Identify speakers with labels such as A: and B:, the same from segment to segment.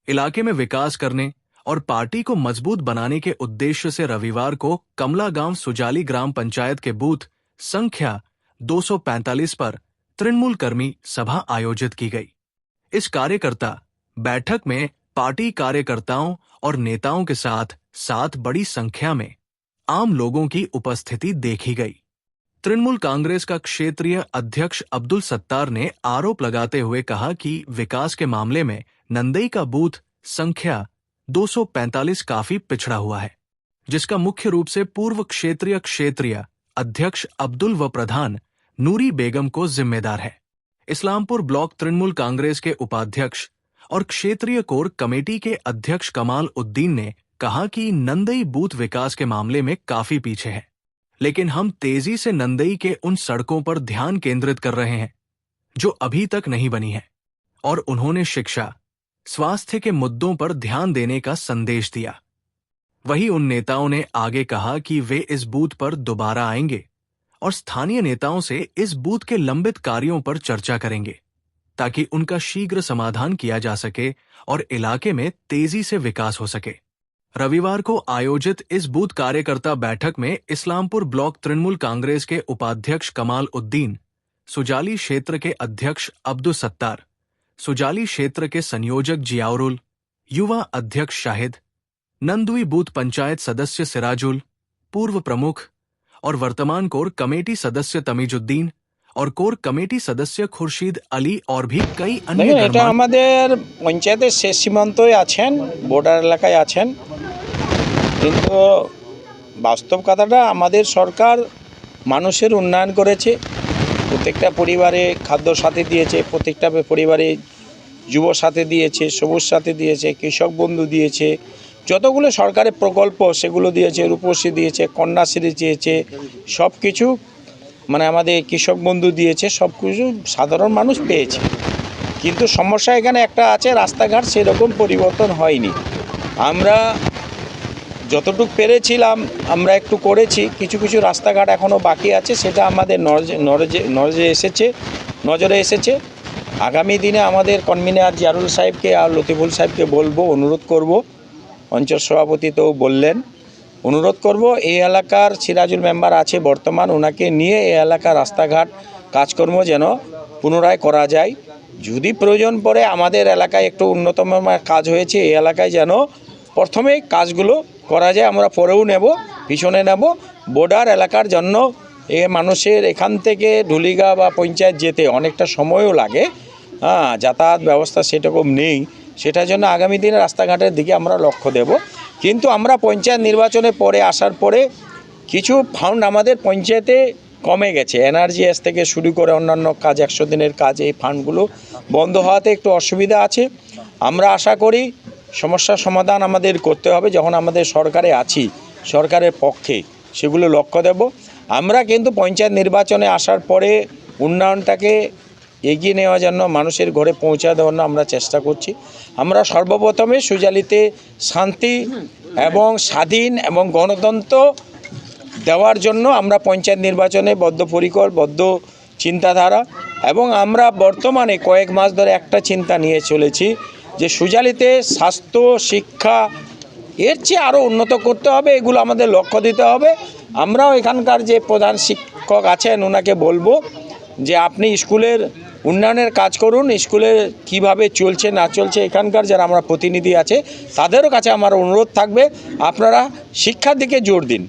A: इलाके में विकास करने और पार्टी को मजबूत बनाने के उद्देश्य से रविवार को कमला गांव सुजाली ग्राम पंचायत के बूथ संख्या 245 पर तृणमूल कर्मी सभा आयोजित की गई। इस कार्यकर्ता बैठक में पार्टी कार्यकर्ताओं और नेताओं के साथ साथ बड़ी संख्या में आम लोगों की उपस्थिति देखी गई। तृणमूल कांग्रेस का क्षेत्रीय अध्यक्ष अब्दुल सत्तार ने आरोप लगाते हुए कहा कि विकास के मामले में नंदई का बूथ संख्या 245 काफी पिछड़ा हुआ है, जिसका मुख्य रूप से पूर्व क्षेत्रीय अध्यक्ष अब्दुल व प्रधान नूरी बेगम को जिम्मेदार है। इस्लामपुर ब्लॉक तृणमूल कांग्रेस के उपाध्यक्ष और क्षेत्रीय कोर कमेटी के अध्यक्ष कमाल उद्दीन ने कहा कि नंदई बूथ विकास के मामले में काफी पीछे है, लेकिन हम तेजी से नंदई के उन सड़कों पर ध्यान केंद्रित कर रहे हैं जो अभी तक नहीं बनी है, और उन्होंने शिक्षा, स्वास्थ्य के मुद्दों पर ध्यान देने का संदेश दिया। वहीं उन नेताओं ने आगे कहा कि वे इस बूथ पर दोबारा आएंगे और स्थानीय नेताओं से इस बूथ के लंबित कार्यों पर चर्चा करेंगे ताकि उनका शीघ्र समाधान किया जा सके और इलाके में तेजी से विकास हो सके। रविवार को आयोजित इस बूथ कार्यकर्ता बैठक में इस्लामपुर ब्लॉक तृणमूल कांग्रेस के उपाध्यक्ष कमाल उद्दीन, सुजाली क्षेत्र के अध्यक्ष अब्दुल सत्तार, सुजाली क्षेत्र के संयोजक जियाउरुल, युवा अध्यक्ष शाहिद, नंदुई बूथ पंचायत सदस्य सिराजुल, पूर्व प्रमुख और वर्तमान कोर कमेटी सदस्य तमीजुद्दीन और कोर कमेटी सदस्य खुर्शीद अली और भी कई अन्य
B: এটা আমাদের পঞ্চায়েতের শেষ সীমান্তই আছেন, বর্ডার এলাকায় আছেন। কিন্তু বাস্তব কথাটা আমাদের সরকার মানুষের উন্নয়ন করেছে। প্রত্যেকটা পরিবারে খাদ্য সাথী দিয়েছে, প্রত্যেকটা পরিবারে যুব সাথী দিয়েছে, সবুজ সাথী দিয়েছে, কৃষক বন্ধু দিয়েছে, যতগুলো সরকারের প্রকল্প সেগুলো দিয়েছে, রূপশ্রী দিয়েছে, কন্যাশ্রী দিয়েছে, সব কিছু মানে আমাদের কৃষক বন্ধু দিয়েছে, সব কিছু সাধারণ মানুষ পেয়েছে। কিন্তু সমস্যা এখানে একটা আছে, রাস্তাঘাট সেরকম পরিবর্তন হয়নি। আমরা যতটুকু পেরেছিলাম আমরা একটু করেছি, কিছু কিছু রাস্তাঘাট এখনও বাকি আছে, সেটা আমাদের নজরে এসেছে। আগামী দিনে আমাদের কনভিনার জিয়ারুল সাহেবকে আর লতিফুল সাহেবকে বলবো, অনুরোধ করব, অঞ্চল সভাপতি তো বললেন, অনুরোধ করব এই এলাকার সিরাজুল মেম্বার আছে বর্তমান, ওনাকে নিয়ে এই এলাকার রাস্তাঘাট কাজকর্ম যেন পুনরায় করা যায়। যদি প্রয়োজন পড়ে আমাদের এলাকায় একটু উন্নতম কাজ হয়েছে, এই এলাকায় যেন প্রথমেই কাজগুলো করা যায়, আমরা পরেও নেব, পিছনে নেব। বর্ডার এলাকার জন্য এ মানুষের এখান থেকে ঢুলিগা বা পঞ্চায়েত যেতে অনেকটা সময়ও লাগে, যাতায়াত ব্যবস্থা সেরকম নেই, সেটার জন্য আগামী দিনে রাস্তাঘাটের দিকে আমরা লক্ষ্য দেব। কিন্তু আমরা পঞ্চায়েত নির্বাচনে পরে আসার পরে কিছু ফান্ড আমাদের পঞ্চায়েতে কমে গেছে, এনআরজিএস থেকে শুরু করে অন্যান্য কাজ, 100 দিনের কাজ, এই ফান্ডগুলো বন্ধ হওয়াতে একটু অসুবিধা আছে। আমরা আশা করি সমস্যার সমাধান আমাদের করতে হবে, যখন আমাদের সরকারে আছি, সরকারের পক্ষে সেগুলো লক্ষ্য দেব। আমরা কিন্তু পঞ্চায়েত নির্বাচনে আসার পরে উন্নয়নটাকে এগিয়ে নেওয়ার জন্য, মানুষের ঘরে পৌঁছে দেওয়ার জন্য আমরা চেষ্টা করছি। আমরা সর্বপ্রথমে সুজালিতে শান্তি এবং স্বাধীন এবং গণতন্ত্র দেওয়ার জন্য আমরা পঞ্চায়েত নির্বাচনে বদ্ধপরিকর, বদ্ধ চিন্তাধারা, এবং আমরা বর্তমানে কয়েক মাস ধরে একটা চিন্তা নিয়ে চলেছি যে সুজালিতে স্বাস্থ্য, শিক্ষা এর চেয়ে আরও উন্নত করতে হবে, এগুলো আমাদের লক্ষ্য দিতে হবে। আমরাও এখানকার যে প্রধান শিক্ষক আছেন ওনাকে বলবো যে আপনি স্কুলের উন্নয়নের কাজ করুন, স্কুলের কিভাবে চলছে না চলছে এখানকার যারা আমরা প্রতিনিধি আছে তাদেরও কাছে আমার অনুরোধ থাকবে, আপনারা শিক্ষার দিকে জোর দিন।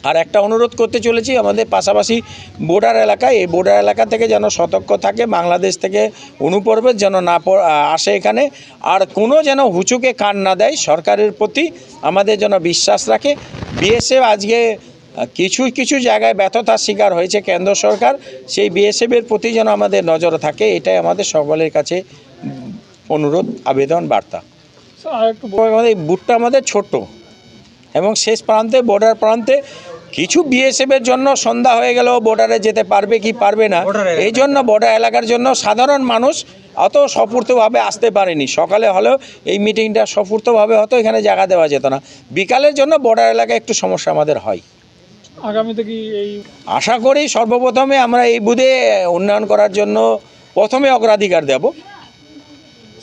B: আর একটা অনুরোধ করতে চলেছি, আমাদের পাশাপাশি বর্ডার এলাকায়, এই বর্ডার এলাকা থেকে যেন সতর্ক থাকে, বাংলাদেশ থেকে অনুপ্রবেশ যেন না আসে এখানে, আর কোনো যেন হুচুকে কান না দেয়, সরকারের প্রতি আমাদের যেন বিশ্বাস রাখে। বিএসএফ আজকে কিছু কিছু জায়গায় ব্যর্থতার শিকার হয়েছে কেন্দ্র সরকার, সেই বিএসএফের প্রতি যেন আমাদের নজর থাকে, এটাই আমাদের সকলের কাছে অনুরোধ, আবেদন, বার্তা। আমাদের বুথটা আমাদের ছোট এবং শেষ প্রান্তে, বর্ডার প্রান্তে, কিছু বিএসএফের জন্য সন্ধ্যা হয়ে গেলেও বর্ডারে যেতে পারবে কি পারবে না, এই জন্য বর্ডার এলাকার জন্য সাধারণ মানুষ অত সফূর্তভাবে আসতে পারেনি। সকালে হলেও এই মিটিংটা সফূর্তভাবে হতো, এখানে জায়গা দেওয়া যেত না। বিকালের জন্য বর্ডার এলাকায় একটু সমস্যা আমাদের হয়।
C: আগামীতে কি এই
B: আশা করি সর্বপ্রথমে আমরা এই বুথে উন্নয়ন করার জন্য প্রথমে অগ্রাধিকার দেব।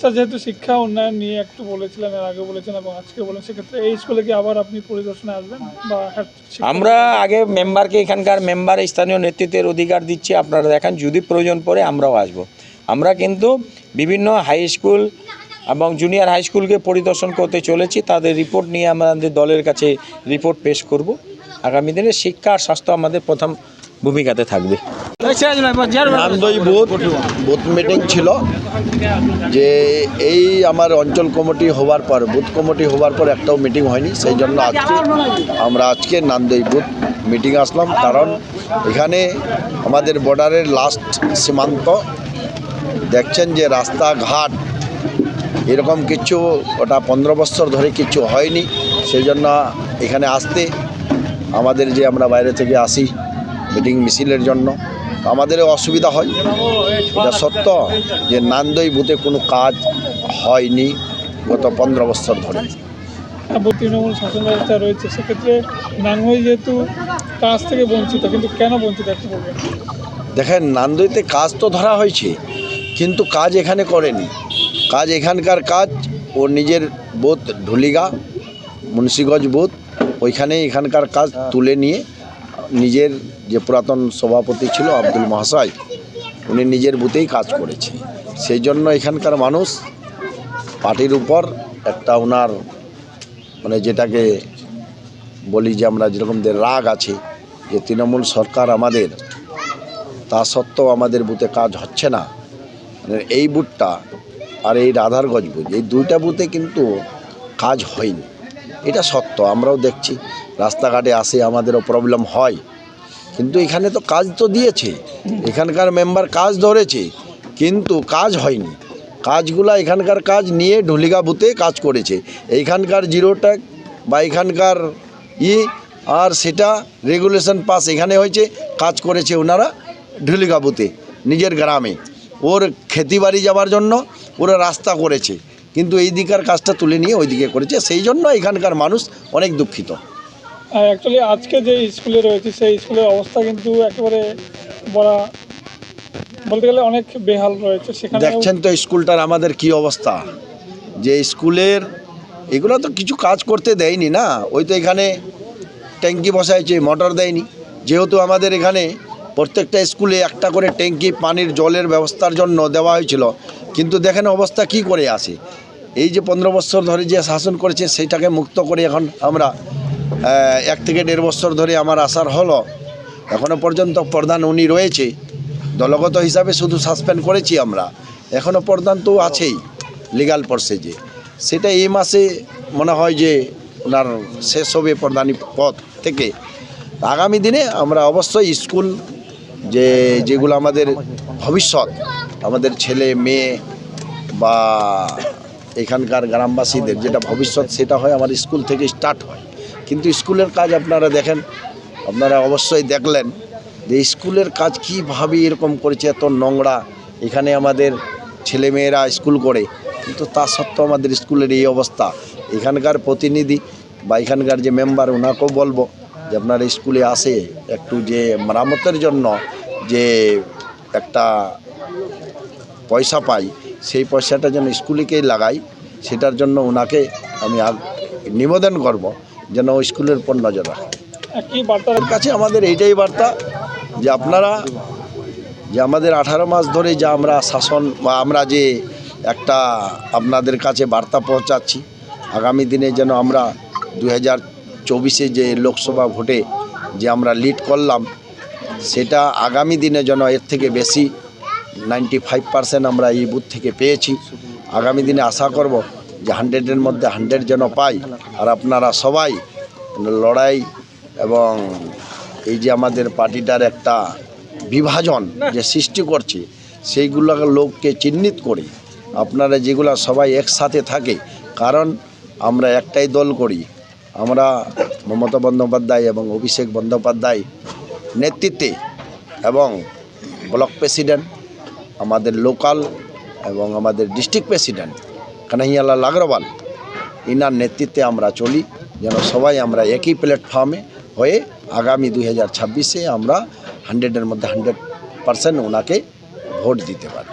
C: মাস্টার যেহেতু শিক্ষা উন্নয়ন নিয়ে একটু বলেছিলেন, এর আগে বলেছেন এবং আজকে বলেন, সেক্ষেত্রে এই স্কুলে কি আবার আপনি পরিদর্শনে আসবেন বা
B: আমরা আগে মেম্বারকে, এখানকার মেম্বার স্থানীয় নেতৃত্বের অধিকার দিচ্ছি, আপনারা দেখেন যদি প্রয়োজন পড়ে আমরাও আসব। আমরা কিন্তু বিভিন্ন হাই স্কুল এবং জুনিয়র হাই স্কুলকে পরিদর্শন করতে চলেছি, তাদের রিপোর্ট নিয়ে আমাদের দলের কাছে রিপোর্ট পেশ করব। আগামী দিনে শিক্ষা আর স্বাস্থ্য আমাদের প্রথম ভূমিকাতে থাকবে।
D: নান্দই বুথ মিটিং ছিল, যে এই আমার অঞ্চল কমিটি হওয়ার পর, বুথ কমিটি হওয়ার পর একটাও মিটিং হয়নি, সেই জন্য আজকে নান্দই বুথ মিটিং আসলাম। কারণ এখানে আমাদের বর্ডারের লাস্ট সীমান্ত, দেখছেন যে রাস্তাঘাট এরকম কিছু, ওটা 15 বছর ধরে কিছু হয়নি। সেই জন্য এখানে আসতে আমাদের, যে আমরা বাইরে থেকে আসি মিটিং মিছিলের জন্য, আমাদেরও অসুবিধা হয়। এটা সত্য যে নান্দই বুথে কোনো কাজ হয়নি গত 15 বছর ধরে।
C: তৃণমূল শাসন ব্যবস্থা রয়েছে, সেক্ষেত্রে নাঙ্গই যেহেতু কাজ থেকে বঞ্চিত, কিন্তু কেন বঞ্চিত একটু বলবেন?
D: দেখেন, নান্দইতে কাজ তো ধরা হয়েছে, কিন্তু কাজ এখানে করেনি। কাজ এখানকার কাজ ওর নিজের বুথ ঢুলিগা মুন্সিগঞ্জ বুথ, ওইখানে এখানকার কাজ তুলে নিয়ে নিজের যে পুরাতন সভাপতি ছিল আব্দুল মহাশয়, উনি নিজের বুথেই কাজ করেছে। সেই জন্য এখানকার মানুষ পার্টির উপর একটা ওনার মানে যেটাকে বলি যে আমরা যেরকম রাগ আছে, যে তৃণমূল সরকার আমাদের, তা সত্ত্বেও আমাদের বুথে কাজ হচ্ছে না। মানে এই বুথটা আর এই রাধারগঞ্জ বুথ, এই দুইটা বুথে কিন্তু কাজ হয়নি, এটা সত্য। আমরাও দেখছি রাস্তাঘাটে আসে আমাদেরও প্রবলেম হয়, কিন্তু এখানে তো কাজ তো দিয়েছে, এখানকার মেম্বার কাজ ধরেছে, কিন্তু কাজ হয়নি। কাজগুলা এখানকার কাজ নিয়ে ঢুলিগা বুথে কাজ করেছে, এইখানকার জিরো ট্যাগ বা এখানকার আর সেটা রেগুলেশন পাস এখানে হয়েছে, কাজ করেছে ওনারা ঢুলিগা বুথে নিজের গ্রামে। ওর খেতিবাড়ি যাওয়ার জন্য ওরা রাস্তা করেছে, কিন্তু এই দিকের কাজটা তুলে নিয়ে ওই দিকে করেছে। সেই জন্য এখানকার মানুষ অনেক দুঃখিত।
C: অ্যাকচুয়ালি আজকে যে স্কুলে রয়েছে, সেই স্কুলের অবস্থা কিন্তু একেবারে বলতে গেলে অনেক বেহাল রয়েছে। সেখানে
D: দেখছেন তো স্কুলটার আমাদের কি অবস্থা, যে স্কুলের এগুলো তো কিছু কাজ করতে দেয়নি না। ওই তো এখানে ট্যাঙ্কি বসাইছে, মোটর দেয়নি। যেহেতু আমাদের এখানে প্রত্যেকটা স্কুলে একটা করে ট্যাঙ্কি পানির জলের ব্যবস্থার জন্য দেওয়া হয়েছিল, কিন্তু দেখেন অবস্থা কি করে আসে। এই যে 15 বছর ধরে যে শাসন করেছে, সেইটাকে মুক্ত করে এখন আমরা 1 থেকে 1.5 বছর ধরে আমার আসার হলো, এখনও পর্যন্ত প্রধান উনি রয়েছে। দলগত হিসাবে শুধু সাসপেন্ড করেছি আমরা, এখনও প্রধান তো আছেই লিগ্যাল প্রসেসে। সেটা এই মাসে মনে হয় যে ওনার শেষ হবে প্রধানী পদ থেকে। আগামী দিনে আমরা অবশ্যই স্কুল যেগুলো আমাদের ভবিষ্যৎ, আমাদের ছেলে মেয়ে বা এখানকার গ্রামবাসীদের যেটা ভবিষ্যৎ, সেটা হয় আমার স্কুল থেকে স্টার্ট হয়। কিন্তু স্কুলের কাজ আপনারা দেখেন, আপনারা অবশ্যই দেখলেন যে স্কুলের কাজ কীভাবে এরকম করেছে, এত নোংরা। এখানে আমাদের ছেলেমেয়েরা স্কুল করে, কিন্তু তা সত্ত্বেও আমাদের স্কুলের এই অবস্থা। এখানকার প্রতিনিধি বা এখানকার যে মেম্বার, ওনাকেও বলবো যে আপনার স্কুলে আসে একটু যে মেরামতের জন্য যে একটা পয়সা পাই, সেই পয়সাটা যেন স্কুলেকেই লাগাই, সেটার জন্য ওনাকে আমি নিবেদন করব যেন স্কুলের উপর নজর রাখে।
C: কি বার্তার
D: কাছে আমাদের এইটাই বার্তা যে আপনারা যে আমাদের 18 মাস ধরে যা আমরা শাসন বা আমরা যে একটা আপনাদের কাছে বার্তা পৌঁছাচ্ছি, আগামী দিনে যেন আমরা 2024 যে লোকসভা ভোটে যে আমরা লিড করলাম, সেটা আগামী দিনে যেন এর থেকে বেশি 95% আমরা এই বুথ থেকে পেয়েছি। আগামী দিনে আশা করব যে 100-এর মধ্যে 100 যেন পাই। আর আপনারা সবাই লড়াই এবং এই যে আমাদের পার্টিটার একটা বিভাজন যে সৃষ্টি করছে, সেইগুলো লোককে চিহ্নিত করে আপনারা যেগুলো সবাই একসাথে থাকে, কারণ আমরা একটাই দল করি। আমরা মমতা বন্দ্যোপাধ্যায় এবং অভিষেক বন্দ্যোপাধ্যায় নেতৃত্বে এবং ব্লক প্রেসিডেন্ট, আমাদের লোকাল এবং আমাদের district president Kanhaiyalal Agarwal, inner নেতৃত্বে আমরা চলি, যেন সবাই আমরা একই প্ল্যাটফর্মে হয়ে আগামী 2026-এ আমরা 100-এর মধ্যে 100% ওনাকে ভোট দিতে পারি।